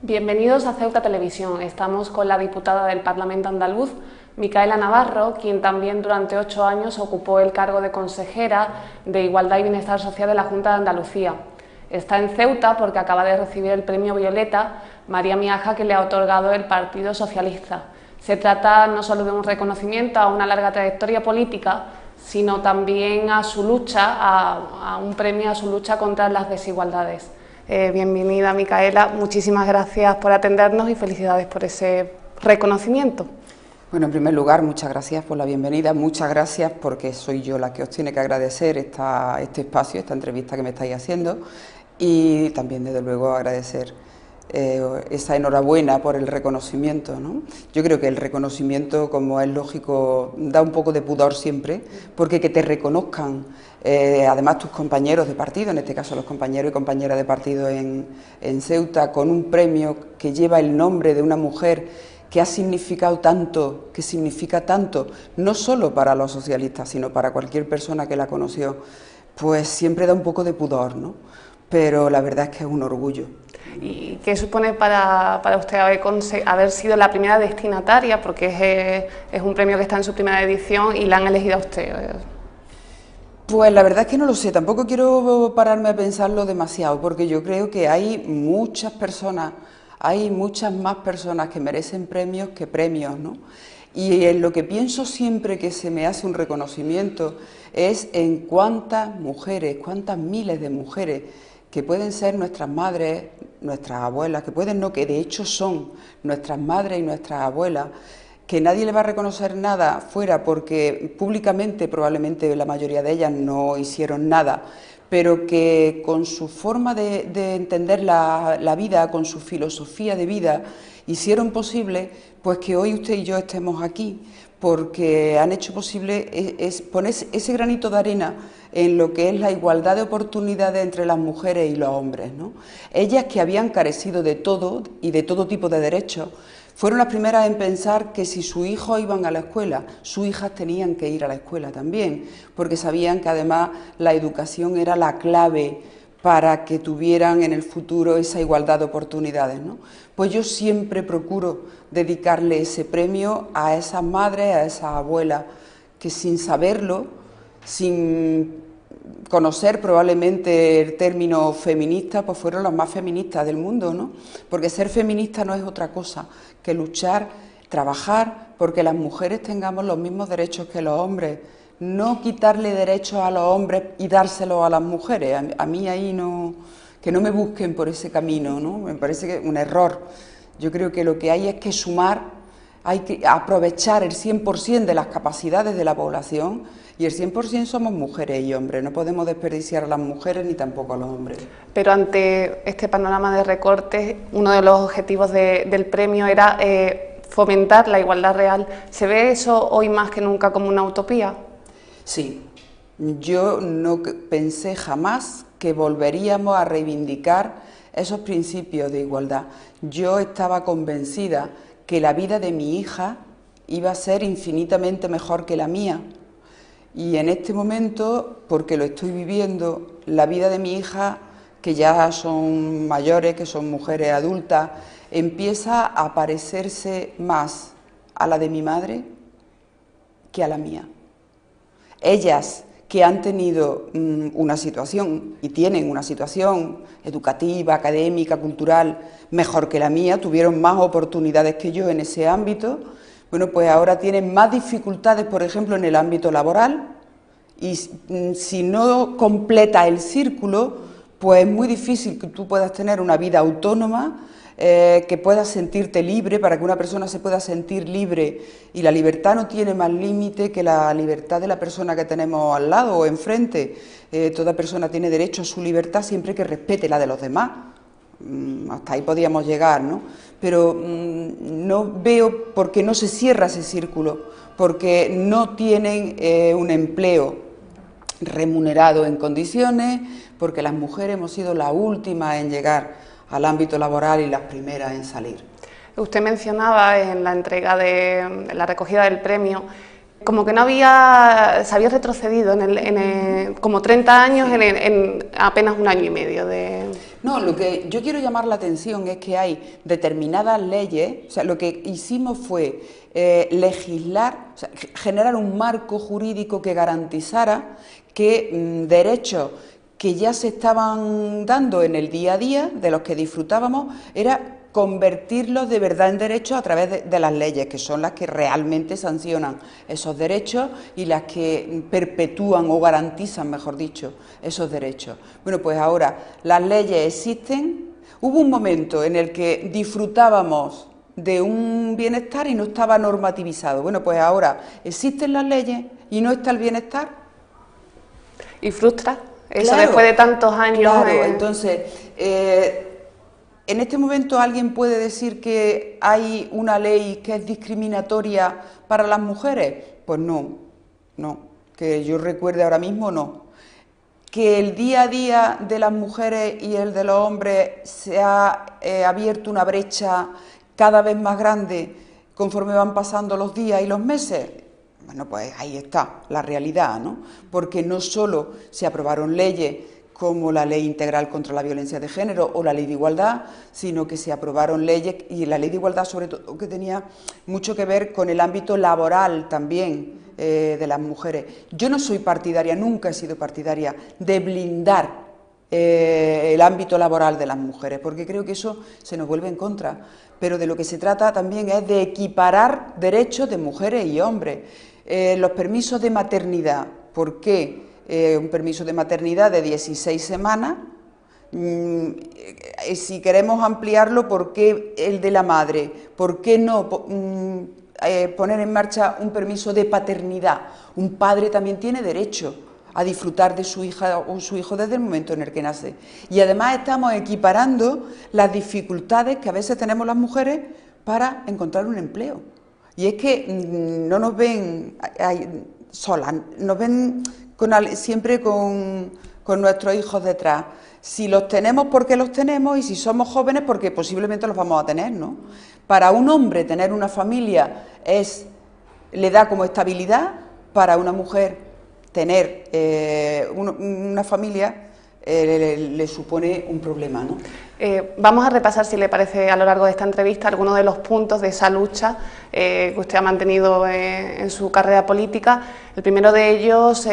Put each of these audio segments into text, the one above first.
Bienvenidos a Ceuta Televisión. Estamos con la diputada del Parlamento andaluz, Micaela Navarro, quien también durante 8 años ocupó el cargo de consejera de Igualdad y Bienestar Social de la Junta de Andalucía. Está en Ceuta porque acaba de recibir el premio Violeta María Miaja que le ha otorgado el Partido Socialista. Se trata no solo de un reconocimiento a una larga trayectoria política, sino también a su lucha, a un premio a su lucha contra las desigualdades. Bienvenida, Micaela, muchísimas gracias por atendernos y felicidades por ese reconocimiento. Bueno, en primer lugar, muchas gracias por la bienvenida, muchas gracias porque soy yo la que os tiene que agradecer este espacio, esta entrevista que me estáis haciendo, y también, desde luego, agradecer esa enhorabuena por el reconocimiento, ¿no? Yo creo que el reconocimiento, como es lógico, da un poco de pudor siempre, porque que te reconozcan, además tus compañeros de partido, en este caso los compañeros y compañeras de partido en Ceuta, con un premio que lleva el nombre de una mujer que ha significado tanto, que significa tanto, no solo para los socialistas, sino para cualquier persona que la conoció, pues siempre da un poco de pudor, ¿no? Pero la verdad es que es un orgullo. ¿Y qué supone para usted haber sido la primera destinataria? Porque es un premio que está en su primera edición y la han elegido a usted. Pues la verdad es que no lo sé, tampoco quiero pararme a pensarlo demasiado, porque yo creo que hay muchas más personas que merecen premios que premios, ¿no? Y en lo que pienso siempre que se me hace un reconocimiento es en cuántas mujeres, cuántas miles de mujeres que pueden ser nuestras madres, nuestras abuelas, que pueden no, que de hecho son nuestras madres y nuestras abuelas, que nadie le va a reconocer nada fuera porque públicamente probablemente la mayoría de ellas no hicieron nada, pero que con su forma de entender la vida, con su filosofía de vida, hicieron posible pues que hoy usted y yo estemos aquí, porque han hecho posible poner ese granito de arena en lo que es la igualdad de oportunidades entre las mujeres y los hombres, ¿no? Ellas, que habían carecido de todo y de todo tipo de derechos, fueron las primeras en pensar que si sus hijos iban a la escuela, sus hijas tenían que ir a la escuela también, porque sabían que además la educación era la clave para que tuvieran en el futuro esa igualdad de oportunidades, ¿no? Pues yo siempre procuro dedicarle ese premio a esas madres, a esas abuelas, que sin saberlo, sin conocer probablemente el término feminista, pues fueron las más feministas del mundo, ¿no? Porque ser feminista no es otra cosa que luchar, trabajar porque las mujeres tengamos los mismos derechos que los hombres, no quitarle derechos a los hombres y dárselos a las mujeres. A mí ahí no, que no me busquen por ese camino, ¿no? Me parece que es un error. Yo creo que lo que hay es que sumar, hay que aprovechar el 100% de las capacidades de la población, y el 100% somos mujeres y hombres, no podemos desperdiciar a las mujeres ni tampoco a los hombres. Pero ante este panorama de recortes, uno de los objetivos del premio era fomentar la igualdad real. ¿Se ve eso hoy más que nunca como una utopía? Sí, yo no pensé jamás que volveríamos a reivindicar esos principios de igualdad. Yo estaba convencida que la vida de mi hija iba a ser infinitamente mejor que la mía. Y en este momento, porque lo estoy viviendo, la vida de mi hija, que ya son mayores, que son mujeres adultas, empieza a parecerse más a la de mi madre que a la mía. Ellas, que han tenido una situación y tienen una situación educativa, académica, cultural mejor que la mía, tuvieron más oportunidades que yo en ese ámbito, bueno, pues ahora tienen más dificultades, por ejemplo, en el ámbito laboral, y si no completa el círculo, pues es muy difícil que tú puedas tener una vida autónoma, que puedas sentirte libre. Para que una persona se pueda sentir libre, y la libertad no tiene más límite que la libertad de la persona que tenemos al lado o enfrente. Toda persona tiene derecho a su libertad siempre que respete la de los demás. Hasta ahí podíamos llegar, ¿no? Pero no veo por qué no se cierra ese círculo, porque no tienen un empleo remunerado en condiciones, porque las mujeres hemos sido las últimas en llegar al ámbito laboral y las primeras en salir. Usted mencionaba en la entrega de la recogida del premio como que se había retrocedido como 30 años en apenas un año y medio de... No, lo que yo quiero llamar la atención es que hay determinadas leyes, o sea, lo que hicimos fue legislar, o sea, generar un marco jurídico que garantizara que derechos que ya se estaban dando en el día a día, de los que disfrutábamos, era convertirlos de verdad en derechos a través de las leyes, que son las que realmente sancionan esos derechos y las que perpetúan o garantizan, mejor dicho, esos derechos. Bueno, pues ahora las leyes existen. Hubo un momento en el que disfrutábamos de un bienestar y no estaba normativizado. Bueno, pues ahora existen las leyes y no está el bienestar. ¿Y frustra eso Claro, después de tantos años? Claro, entonces, en este momento alguien puede decir que hay una ley que es discriminatoria para las mujeres. Pues no, que yo recuerde ahora mismo no. Que el día a día de las mujeres y el de los hombres se ha abierto una brecha cada vez más grande conforme van pasando los días y los meses. Bueno, pues ahí está la realidad, ¿no? Porque no solo se aprobaron leyes como la Ley Integral contra la Violencia de Género o la Ley de Igualdad, sino que se aprobaron leyes, y la Ley de Igualdad sobre todo que tenía mucho que ver con el ámbito laboral también de las mujeres. Yo no soy partidaria, nunca he sido partidaria de blindar el ámbito laboral de las mujeres, porque creo que eso se nos vuelve en contra, pero de lo que se trata también es de equiparar derechos de mujeres y hombres. Los permisos de maternidad, ¿por qué un permiso de maternidad de 16 semanas? Si queremos ampliarlo, ¿por qué el de la madre? ¿Por qué no poner en marcha un permiso de paternidad? Un padre también tiene derecho a disfrutar de su hija o su hijo desde el momento en el que nace. Y además estamos equiparando las dificultades que a veces tenemos las mujeres para encontrar un empleo. Y es que no nos ven solas, nos ven siempre con nuestros hijos detrás. Si los tenemos, porque los tenemos, y si somos jóvenes, porque posiblemente los vamos a tener, ¿no? Para un hombre tener una familia le da como estabilidad, para una mujer tener una familia le supone un problema, ¿no? Vamos a repasar, si le parece, a lo largo de esta entrevista algunos de los puntos de esa lucha que usted ha mantenido en su carrera política. El primero de ellos,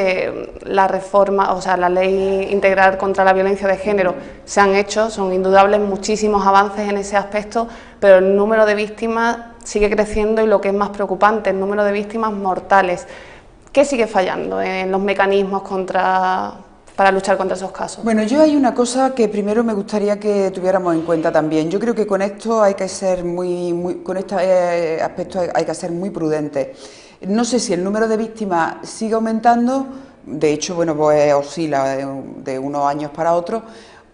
la reforma, o sea, la Ley Integral contra la Violencia de Género. Se han hecho, son indudables, muchísimos avances en ese aspecto, pero el número de víctimas sigue creciendo y lo que es más preocupante, el número de víctimas mortales. ¿Qué sigue fallando en los mecanismos para luchar contra esos casos? Bueno, hay una cosa que primero me gustaría que tuviéramos en cuenta también. Yo creo que con esto hay que ser con este aspecto hay que ser muy prudentes. No sé si el número de víctimas sigue aumentando, de hecho, bueno, pues oscila de unos años para otros,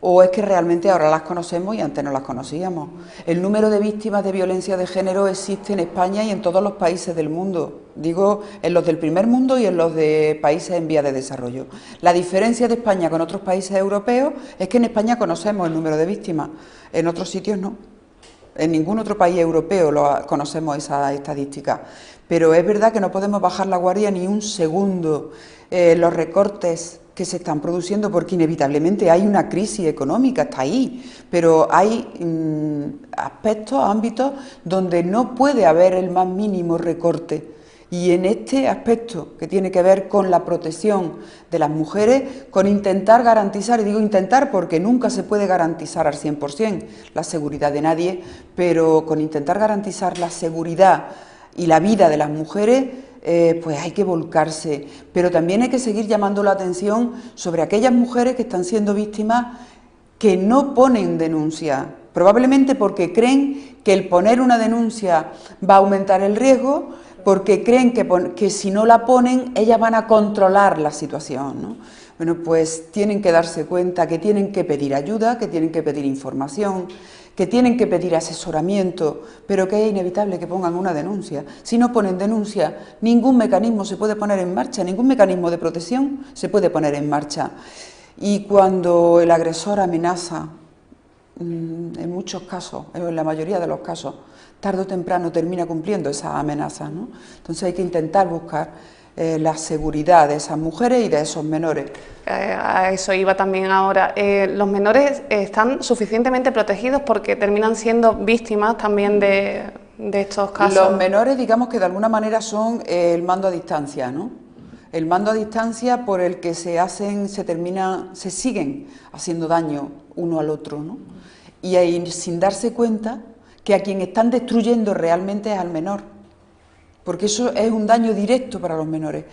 o es que realmente ahora las conocemos y antes no las conocíamos. El número de víctimas de violencia de género existe en España y en todos los países del mundo, digo, en los del primer mundo y en los de países en vías de desarrollo. La diferencia de España con otros países europeos es que en España conocemos el número de víctimas, en otros sitios no. En ningún otro país europeo conocemos esa estadística, pero es verdad que no podemos bajar la guardia ni un segundo. Los recortes que se están produciendo, porque inevitablemente hay una crisis económica, está ahí, pero hay aspectos, ámbitos donde no puede haber el más mínimo recorte. Y en este aspecto que tiene que ver con la protección de las mujeres, con intentar garantizar, y digo intentar porque nunca se puede garantizar al 100% la seguridad de nadie, pero con intentar garantizar la seguridad y la vida de las mujeres, pues hay que volcarse, pero también hay que seguir llamando la atención sobre aquellas mujeres que están siendo víctimas que no ponen denuncia, probablemente porque creen que el poner una denuncia va a aumentar el riesgo, porque creen que si no la ponen ellas van a controlar la situación, ¿no? Bueno, pues tienen que darse cuenta que tienen que pedir ayuda, que tienen que pedir información, que tienen que pedir asesoramiento, pero que es inevitable que pongan una denuncia. Si no ponen denuncia, ningún mecanismo se puede poner en marcha, ningún mecanismo de protección se puede poner en marcha. Y cuando el agresor amenaza, en muchos casos, en la mayoría de los casos, tarde o temprano termina cumpliendo esas amenazas, ¿no? Entonces hay que intentar buscar la seguridad de esas mujeres y de esos menores. A eso iba también ahora. ¿Los menores están suficientemente protegidos porque terminan siendo víctimas también de estos casos? Los menores, digamos que de alguna manera son el mando a distancia, ¿no? El mando a distancia por el que se siguen haciendo daño uno al otro, ¿no? Y ahí, sin darse cuenta que a quien están destruyendo realmente es al menor, porque eso es un daño directo para los menores.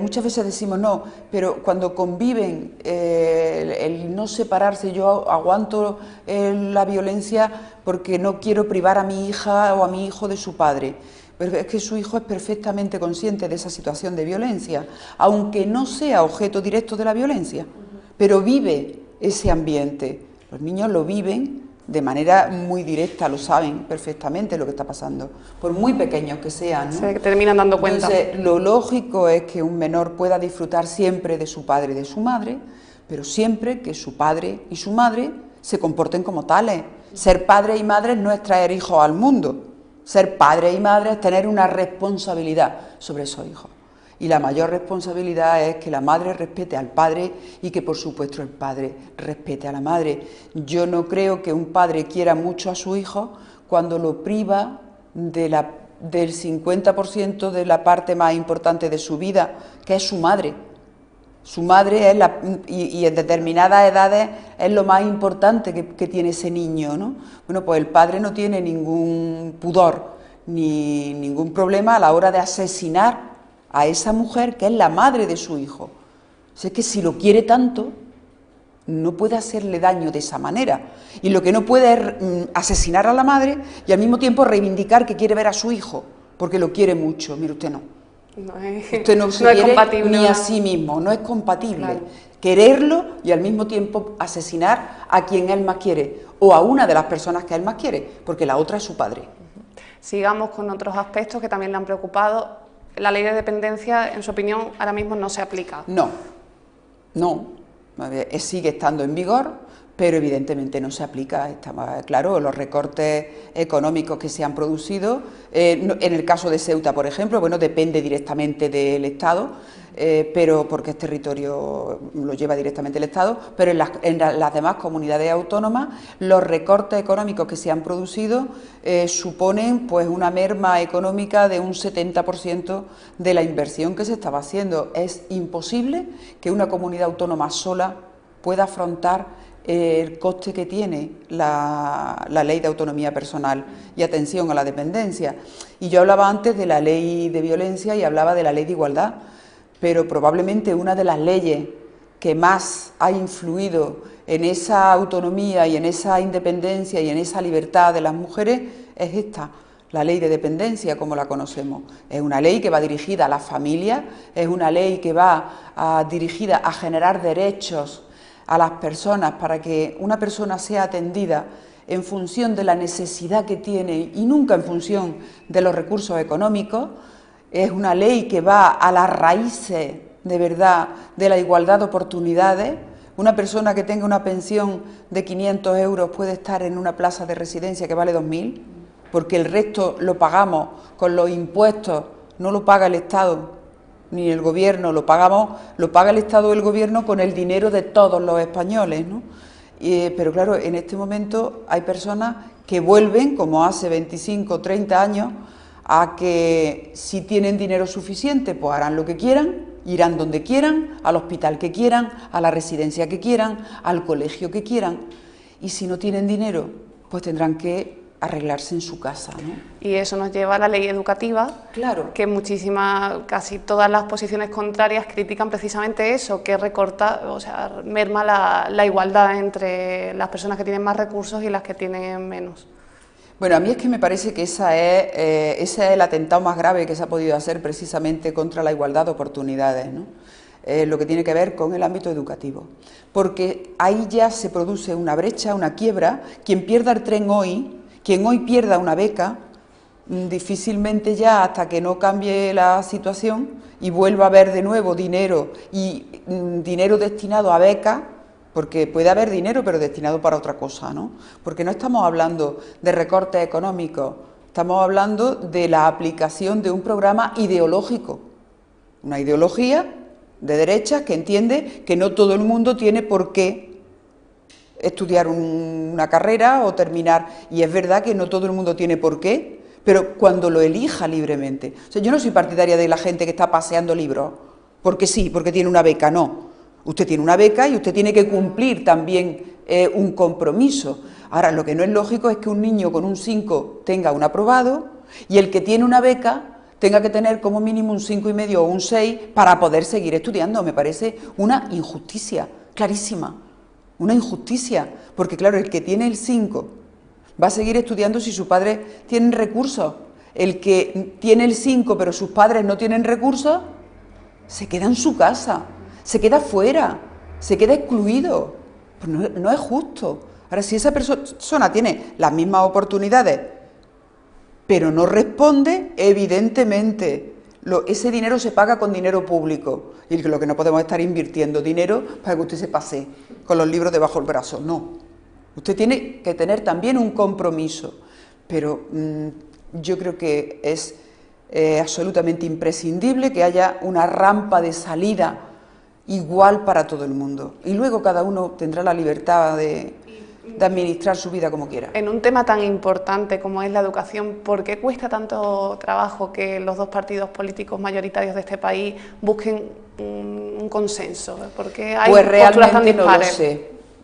Muchas veces decimos no, pero cuando conviven, el no separarse, yo aguanto la violencia porque no quiero privar a mi hija o a mi hijo de su padre. Pero es que su hijo es perfectamente consciente de esa situación de violencia, aunque no sea objeto directo de la violencia, pero vive ese ambiente. Los niños lo viven de manera muy directa, lo saben perfectamente lo que está pasando, por muy pequeños que sean, ¿no? Se terminan dando cuenta. Entonces, lo lógico es que un menor pueda disfrutar siempre de su padre y de su madre, pero siempre que su padre y su madre se comporten como tales. Ser padre y madre no es traer hijos al mundo, ser padre y madre es tener una responsabilidad sobre esos hijos. Y la mayor responsabilidad es que la madre respete al padre y que por supuesto el padre respete a la madre. Yo no creo que un padre quiera mucho a su hijo cuando lo priva del 50% de la parte más importante de su vida, que es su madre. Su madre es y en determinadas edades es lo más importante que tiene ese niño, ¿no? Bueno, pues el padre no tiene ningún pudor ni ningún problema a la hora de asesinar a esa mujer que es la madre de su hijo. O sea, es que si lo quiere tanto, no puede hacerle daño de esa manera. Y lo que no puede es asesinar a la madre y al mismo tiempo reivindicar que quiere ver a su hijo, porque lo quiere mucho. Mire, usted no. Usted no se quiere ni a sí mismo, no es compatible. Claro. Quererlo y al mismo tiempo asesinar a quien él más quiere, o a una de las personas que él más quiere, porque la otra es su padre. Sigamos con otros aspectos que también le han preocupado. La ley de dependencia, en su opinión, ahora mismo no se aplica. No, sigue estando en vigor, pero evidentemente no se aplica. Está claro, los recortes económicos que se han producido, en el caso de Ceuta, por ejemplo, bueno, depende directamente del Estado, pero porque es territorio, lo lleva directamente el Estado, pero en las demás comunidades autónomas los recortes económicos que se han producido suponen pues una merma económica de un 70% de la inversión que se estaba haciendo. Es imposible que una comunidad autónoma sola pueda afrontar el coste que tiene la ley de autonomía personal y atención a la dependencia. Y yo hablaba antes de la ley de violencia y hablaba de la ley de igualdad, pero probablemente una de las leyes que más ha influido en esa autonomía y en esa independencia y en esa libertad de las mujeres es esta, la ley de dependencia como la conocemos. Es una ley que va dirigida a las familias, es una ley que va dirigida a generar derechos a las personas para que una persona sea atendida en función de la necesidad que tiene y nunca en función de los recursos económicos. Es una ley que va a las raíces de verdad de la igualdad de oportunidades. Una persona que tenga una pensión de 500 euros puede estar en una plaza de residencia que vale 2.000, porque el resto lo pagamos con los impuestos, no lo paga el Estado ni el Gobierno, lo paga el Estado o el Gobierno con el dinero de todos los españoles, ¿no? Pero claro, en este momento hay personas que vuelven, como hace 25 o 30 años, a que si tienen dinero suficiente, pues harán lo que quieran, irán donde quieran, al hospital que quieran, a la residencia que quieran, al colegio que quieran, y si no tienen dinero, pues tendrán que arreglarse en su casa, ¿no? Y eso nos lleva a la ley educativa, claro, que casi todas las posiciones contrarias critican precisamente eso, que recorta, o sea, merma la igualdad entre las personas que tienen más recursos y las que tienen menos. Bueno, a mí es que me parece que ese es el atentado más grave que se ha podido hacer precisamente contra la igualdad de oportunidades, ¿no? Lo que tiene que ver con el ámbito educativo, porque ahí ya se produce una brecha, una quiebra. Quien pierda el tren hoy, quien hoy pierda una beca, difícilmente ya, hasta que no cambie la situación y vuelva a haber de nuevo dinero y dinero destinado a becas, porque puede haber dinero pero destinado para otra cosa, ¿no? Porque no estamos hablando de recortes económicos, estamos hablando de la aplicación de un programa ideológico Una ideología de derechas que entiende que no todo el mundo tiene por qué estudiar una carrera o terminar, y es verdad que no todo el mundo tiene por qué, pero cuando lo elija libremente. O sea, yo no soy partidaria de la gente que está paseando libros, porque sí, porque tiene una beca, no. Usted tiene una beca y usted tiene que cumplir también un compromiso. Ahora, lo que no es lógico es que un niño con un 5 tenga un aprobado y el que tiene una beca tenga que tener como mínimo un 5,5 o un 6 para poder seguir estudiando. Me parece una injusticia clarísima, una injusticia, porque claro, el que tiene el 5 va a seguir estudiando si sus padres tienen recursos. El que tiene el 5 pero sus padres no tienen recursos, se queda en su casa, se queda fuera, se queda excluido. Pues no es justo. Ahora, si esa persona tiene las mismas oportunidades, pero no responde, evidentemente, ese dinero se paga con dinero público. Y lo que no podemos estar invirtiendo dinero para que usted se pase con los libros debajo del brazo. No. Usted tiene que tener también un compromiso. Pero yo creo que es absolutamente imprescindible que haya una rampa de salida igual para todo el mundo. Y luego cada uno tendrá la libertad de administrar su vida como quiera. En un tema tan importante como es la educación, ¿por qué cuesta tanto trabajo que los dos partidos políticos mayoritarios de este país busquen un consenso? ¿Por qué hay posturas tan dispares?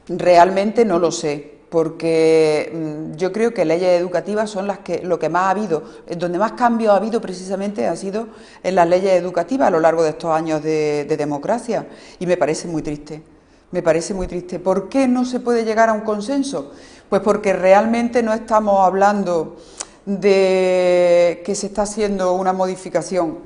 Realmente no lo sé, porque yo creo que leyes educativas son lo que más ha habido, donde más cambios ha habido precisamente ha sido en las leyes educativas a lo largo de estos años de democracia, y me parece muy triste. Me parece muy triste. ¿Por qué no se puede llegar a un consenso? Pues porque realmente no estamos hablando de que se está haciendo una modificación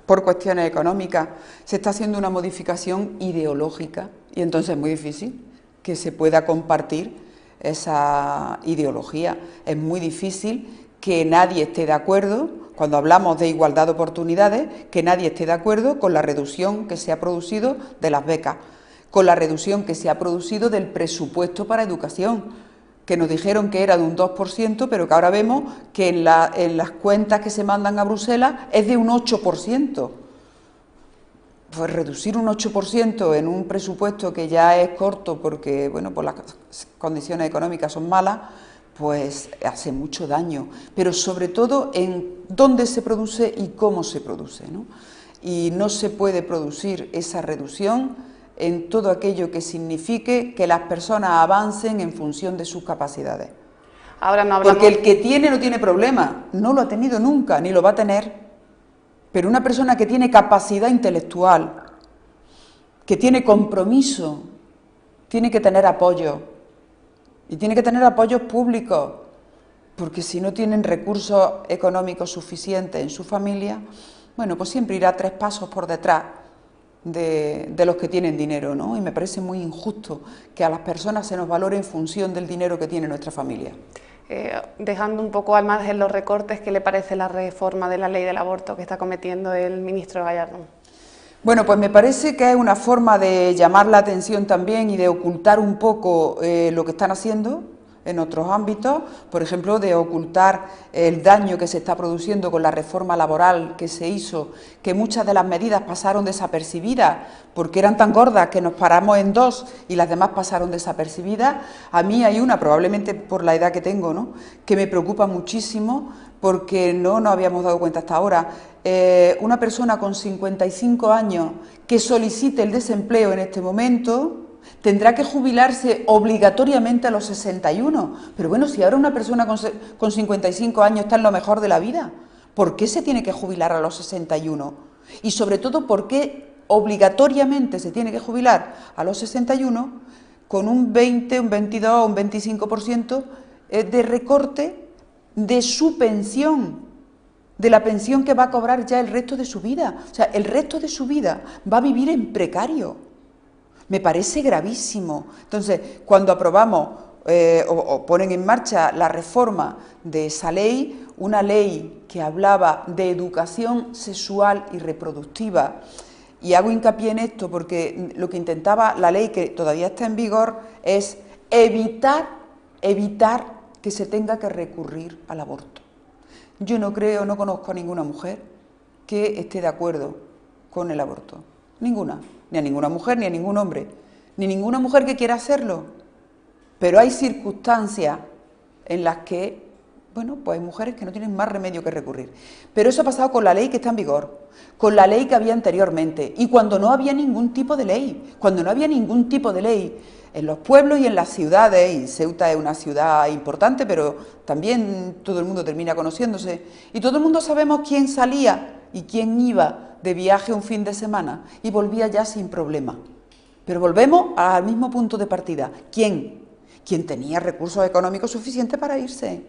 por cuestiones económicas, se está haciendo una modificación ideológica, y entonces es muy difícil que se pueda compartir esa ideología. Es muy difícil que nadie esté de acuerdo, cuando hablamos de igualdad de oportunidades, que nadie esté de acuerdo con la reducción que se ha producido de las becas, con la reducción que se ha producido del presupuesto para educación, que nos dijeron que era de un 2%, pero que ahora vemos que en las cuentas que se mandan a Bruselas es de un 8%. Pues reducir un 8% en un presupuesto que ya es corto porque, bueno, pues las condiciones económicas son malas, pues hace mucho daño, pero sobre todo en dónde se produce y cómo se produce, ¿no? Y no se puede producir esa reducción en todo aquello que signifique que las personas avancen en función de sus capacidades. Ahora no hablamos... Porque el que tiene no tiene problema, no lo ha tenido nunca, ni lo va a tener. Pero una persona que tiene capacidad intelectual, que tiene compromiso, tiene que tener apoyo. Y tiene que tener apoyos públicos, porque si no tienen recursos económicos suficientes en su familia, bueno, pues siempre irá 3 pasos por detrás de los que tienen dinero, ¿no? Y me parece muy injusto que a las personas se nos valore en función del dinero que tiene nuestra familia. Dejando un poco al margen los recortes, ¿qué le parece la reforma de la ley del aborto que está cometiendo el ministro Gallardón? Bueno, pues me parece que es una forma de llamar la atención también y de ocultar un poco lo que están haciendo en otros ámbitos, por ejemplo, de ocultar el daño que se está produciendo con la reforma laboral que se hizo, que muchas de las medidas pasaron desapercibidas porque eran tan gordas que nos paramos en 2 y las demás pasaron desapercibidas. A mí hay una, probablemente por la edad que tengo, ¿no?, que me preocupa muchísimo porque no nos habíamos dado cuenta hasta ahora. Una persona con 55 años que solicite el desempleo en este momento tendrá que jubilarse obligatoriamente a los 61. Pero bueno, si ahora una persona con 55 años está en lo mejor de la vida, ¿por qué se tiene que jubilar a los 61? Y sobre todo, ¿por qué obligatoriamente se tiene que jubilar a los 61 con un 20, un 22 o un 25% de recorte de su pensión, de la pensión que va a cobrar ya el resto de su vida? O sea, el resto de su vida va a vivir en precario. Me parece gravísimo. Entonces, cuando aprobamos o ponen en marcha la reforma de esa ley, una ley que hablaba de educación sexual y reproductiva, y hago hincapié en esto porque lo que intentaba la ley, que todavía está en vigor, es evitar que se tenga que recurrir al aborto. Yo no conozco a ninguna mujer que esté de acuerdo con el aborto. Ninguna. Ni a ninguna mujer, ni a ningún hombre. Ni ninguna mujer que quiera hacerlo. Pero hay circunstancias en las que, bueno, pues hay mujeres que no tienen más remedio que recurrir. Pero eso ha pasado con la ley que está en vigor, con la ley que había anteriormente, y cuando no había ningún tipo de ley, en los pueblos y en las ciudades, y Ceuta es una ciudad importante, pero también todo el mundo termina conociéndose, y todo el mundo sabemos quién salía y quién iba de viaje un fin de semana, y volvía ya sin problema. Pero volvemos al mismo punto de partida. ¿Quién? Quien tenía recursos económicos suficientes para irse.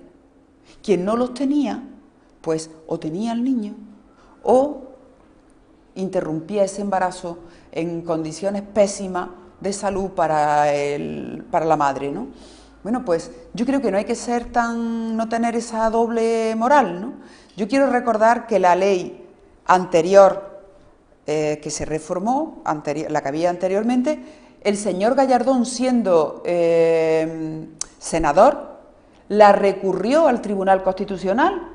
Quien no los tenía, pues o tenía al niño o interrumpía ese embarazo en condiciones pésimas de salud para la madre, ¿no? Bueno, pues yo creo que no hay que no tener esa doble moral, ¿no? Yo quiero recordar que la ley anterior que se reformó, la que había anteriormente, el señor Gallardón, siendo senador, la recurrió al Tribunal Constitucional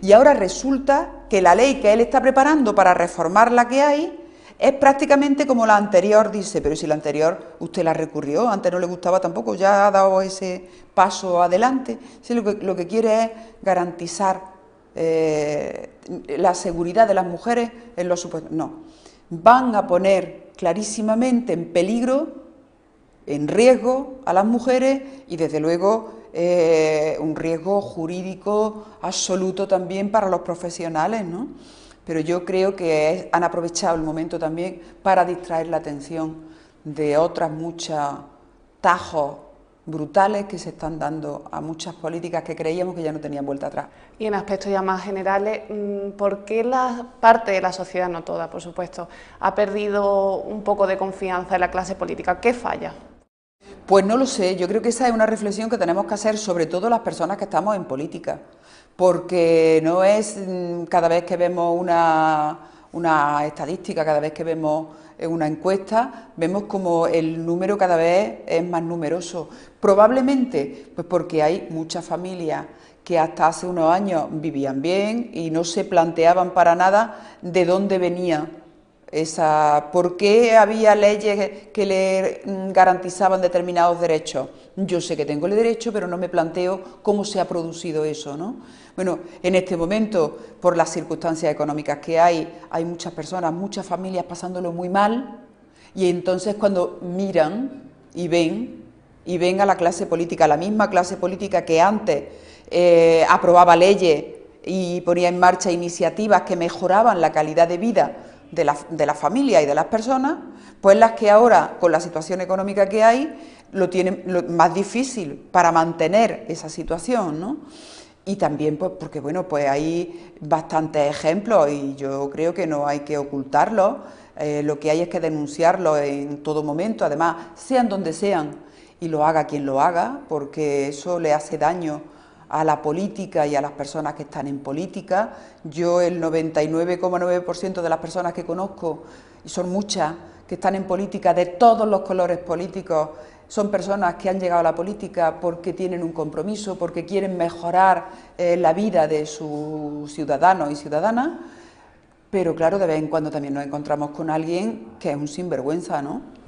y ahora resulta que la ley que él está preparando para reformar la que hay es prácticamente como la anterior, dice, pero si la anterior usted la recurrió, antes no le gustaba tampoco, ya ha dado ese paso adelante. Sí, lo que quiere es garantizar la seguridad de las mujeres en los supuestos. No, van a poner clarísimamente en peligro, en riesgo a las mujeres y desde luego un riesgo jurídico absoluto también para los profesionales, ¿no? Pero yo creo que han aprovechado el momento también para distraer la atención de otras muchas tajos brutales que se están dando a muchas políticas que creíamos que ya no tenían vuelta atrás. Y en aspectos ya más generales, ¿por qué la parte de la sociedad, no toda, por supuesto, ha perdido un poco de confianza en la clase política? ¿Qué falla? Pues no lo sé, yo creo que esa es una reflexión que tenemos que hacer sobre todo las personas que estamos en política, porque no es cada vez que vemos una estadística, cada vez que vemos una encuesta, vemos como el número cada vez es más numeroso. Probablemente pues porque hay muchas familias que hasta hace unos años vivían bien y no se planteaban para nada de dónde venía por qué había leyes que le garantizaban determinados derechos. Yo sé que tengo el derecho, pero no me planteo cómo se ha producido eso, ¿no? Bueno, en este momento, por las circunstancias económicas que hay muchas personas, muchas familias pasándolo muy mal, y entonces cuando miran y ven a la clase política, la misma clase política que antes aprobaba leyes y ponía en marcha iniciativas que mejoraban la calidad de vida de la familia y de las personas, pues las que ahora, con la situación económica que hay, lo tienen más difícil para mantener esa situación, ¿no? Y también pues porque bueno, pues hay bastantes ejemplos y yo creo que no hay que ocultarlos, lo que hay es que denunciarlos en todo momento, además, sean donde sean, y lo haga quien lo haga, porque eso le hace daño a la política y a las personas que están en política. Yo el 99,9% de las personas que conozco, y son muchas, que están en política de todos los colores políticos, son personas que han llegado a la política porque tienen un compromiso, porque quieren mejorar la vida de sus ciudadanos y ciudadanas, pero claro, de vez en cuando también nos encontramos con alguien que es un sinvergüenza, ¿no?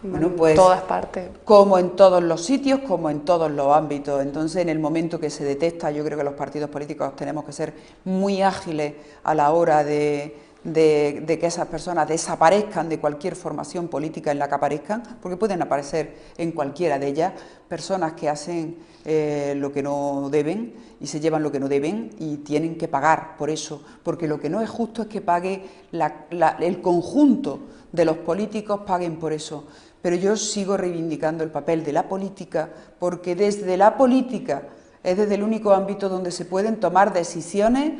Bueno, pues, en todas partes. Como en todos los sitios, como en todos los ámbitos. Entonces, en el momento que se detecta, yo creo que los partidos políticos tenemos que ser muy ágiles a la hora de que esas personas desaparezcan de cualquier formación política en la que aparezcan, porque pueden aparecer en cualquiera de ellas personas que hacen lo que no deben y se llevan lo que no deben y tienen que pagar por eso, porque lo que no es justo es que pague el conjunto de los políticos paguen por eso. Pero yo sigo reivindicando el papel de la política, porque desde la política es desde el único ámbito donde se pueden tomar decisiones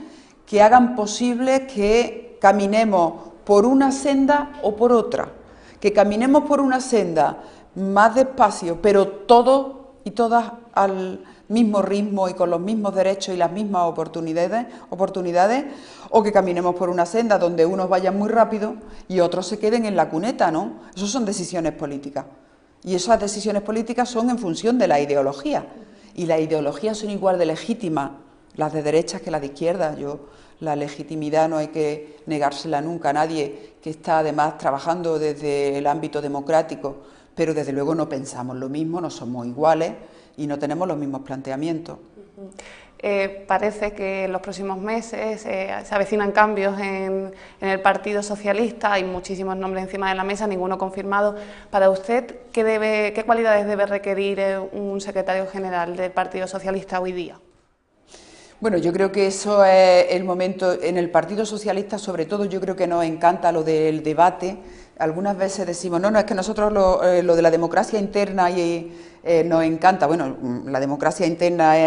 que hagan posible que caminemos por una senda o por otra, que caminemos por una senda más despacio, pero todos y todas al mismo ritmo y con los mismos derechos y las mismas oportunidades, o que caminemos por una senda donde unos vayan muy rápido y otros se queden en la cuneta, ¿no? Eso son decisiones políticas. Y esas decisiones políticas son en función de la ideología. Y las ideologías son igual de legítimas las de derechas que las de izquierdas. La legitimidad no hay que negársela nunca a nadie que está además trabajando desde el ámbito democrático, pero desde luego no pensamos lo mismo, no somos iguales y no tenemos los mismos planteamientos. Parece que en los próximos meses se avecinan cambios en el Partido Socialista, hay muchísimos nombres encima de la mesa, ninguno confirmado. Para usted, ¿qué cualidades debe requerir un secretario general del Partido Socialista hoy día? Bueno, yo creo que eso es el momento. En el Partido Socialista, sobre todo, yo creo que nos encanta lo del debate. Algunas veces decimos, no, es que nosotros lo de la democracia interna nos encanta. Bueno, la democracia interna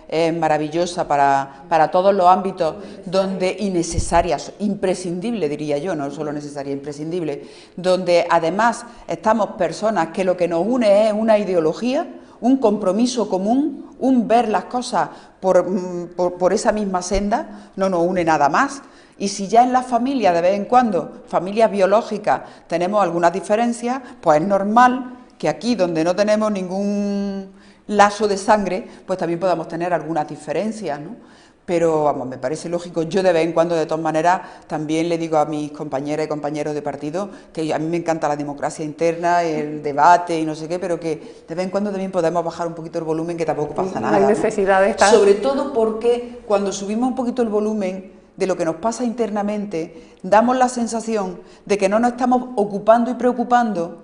es maravillosa para todos los ámbitos donde innecesaria, imprescindible diría yo, no solo necesaria, imprescindible, donde además estamos personas que lo que nos une es una ideología, un compromiso común, un ver las cosas por esa misma senda, no nos une nada más. Y si ya en las familias de vez en cuando, familias biológicas, tenemos algunas diferencias, pues es normal que aquí donde no tenemos ningún lazo de sangre, pues también podamos tener algunas diferencias, ¿no? Pero vamos, me parece lógico. Yo de vez en cuando, de todas maneras, también le digo a mis compañeras y compañeros de partido que a mí me encanta la democracia interna, el debate y no sé qué, pero que de vez en cuando también podemos bajar un poquito el volumen, que tampoco pasa nada. No hay necesidad de estar... Sobre todo porque cuando subimos un poquito el volumen de lo que nos pasa internamente, damos la sensación de que no nos estamos ocupando y preocupando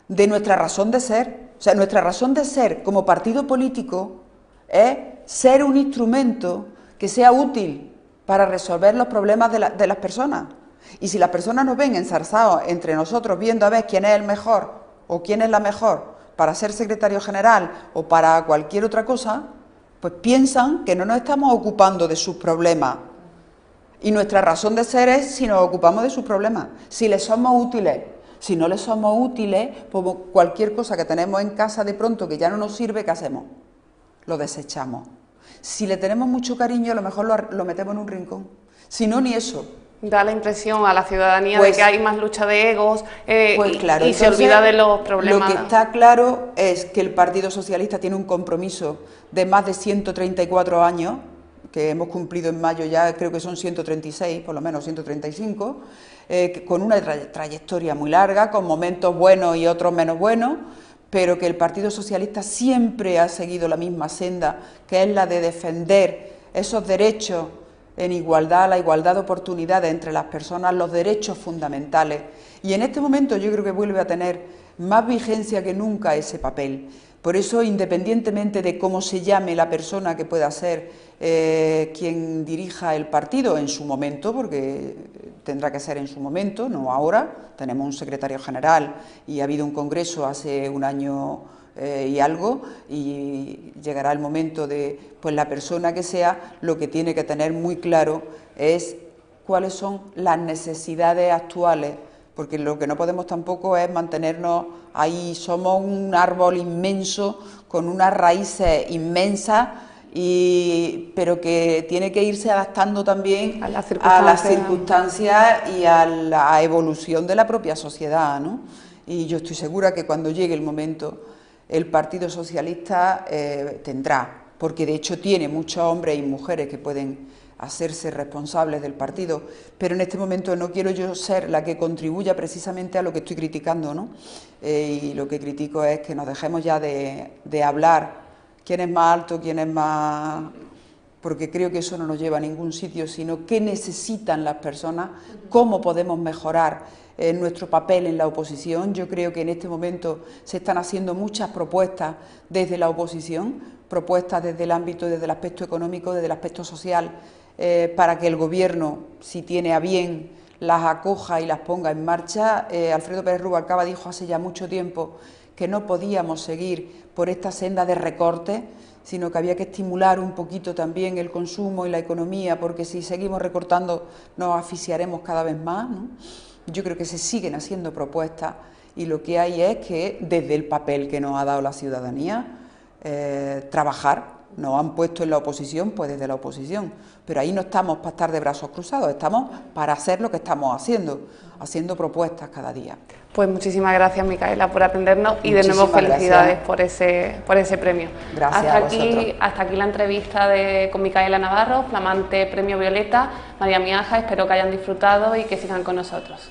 de nuestra razón de ser. O sea, nuestra razón de ser como partido político es ser un instrumento que sea útil para resolver los problemas de las personas. Y si las personas nos ven enzarzados entre nosotros viendo a ver quién es el mejor o quién es la mejor para ser secretario general o para cualquier otra cosa, pues piensan que no nos estamos ocupando de sus problemas. Y nuestra razón de ser es si nos ocupamos de sus problemas, si les somos útiles. Si no les somos útiles, pues cualquier cosa que tenemos en casa de pronto que ya no nos sirve, ¿qué hacemos? Lo desechamos. Si le tenemos mucho cariño, a lo mejor lo metemos en un rincón. Si no, ni eso. Da la impresión a la ciudadanía de que hay más lucha de egos pues claro, y se olvida de los problemas. Lo que está claro es que el Partido Socialista tiene un compromiso de más de 134 años, que hemos cumplido en mayo ya, creo que son 136, por lo menos 135, con una trayectoria muy larga, con momentos buenos y otros menos buenos, pero que el Partido Socialista siempre ha seguido la misma senda, que es la de defender esos derechos en igualdad, la igualdad de oportunidades entre las personas, los derechos fundamentales. Y en este momento yo creo que vuelve a tener más vigencia que nunca ese papel. Por eso, independientemente de cómo se llame la persona que pueda ser quien dirija el partido en su momento, porque tendrá que ser en su momento, no ahora, tenemos un secretario general y ha habido un congreso hace un año y algo, y llegará el momento de, pues la persona que sea, lo que tiene que tener muy claro es cuáles son las necesidades actuales, porque lo que no podemos tampoco es mantenernos ahí, somos un árbol inmenso, con unas raíces inmensas, pero que tiene que irse adaptando también a las circunstancias y a la evolución de la propia sociedad, ¿no? Y yo estoy segura que cuando llegue el momento, el Partido Socialista tendrá, porque de hecho tiene muchos hombres y mujeres que pueden hacerse responsables del partido, pero en este momento no quiero yo ser la que contribuya precisamente a lo que estoy criticando, ¿no? Y lo que critico es que nos dejemos ya de hablar quién es más alto, quién es más... porque creo que eso no nos lleva a ningún sitio, sino qué necesitan las personas, cómo podemos mejorar nuestro papel en la oposición. Yo creo que en este momento se están haciendo muchas propuestas desde la oposición, propuestas desde el ámbito, desde el aspecto económico, desde el aspecto social, para que el Gobierno, si tiene a bien, las acoja y las ponga en marcha. Alfredo Pérez Rubalcaba dijo hace ya mucho tiempo que no podíamos seguir por esta senda de recortes, sino que había que estimular un poquito también el consumo y la economía, porque si seguimos recortando nos asfixiaremos cada vez más, ¿no? Yo creo que se siguen haciendo propuestas y lo que hay es que desde el papel que nos ha dado la ciudadanía, trabajar Nos han puesto en la oposición, pues desde la oposición, pero ahí no estamos para estar de brazos cruzados, estamos para hacer lo que estamos haciendo propuestas cada día. Pues muchísimas gracias, Micaela, por atendernos y de nuevo felicidades por ese premio. Gracias a vosotros. Hasta aquí la entrevista con Micaela Navarro, flamante Premio Violeta, María Miaja. Espero que hayan disfrutado y que sigan con nosotros.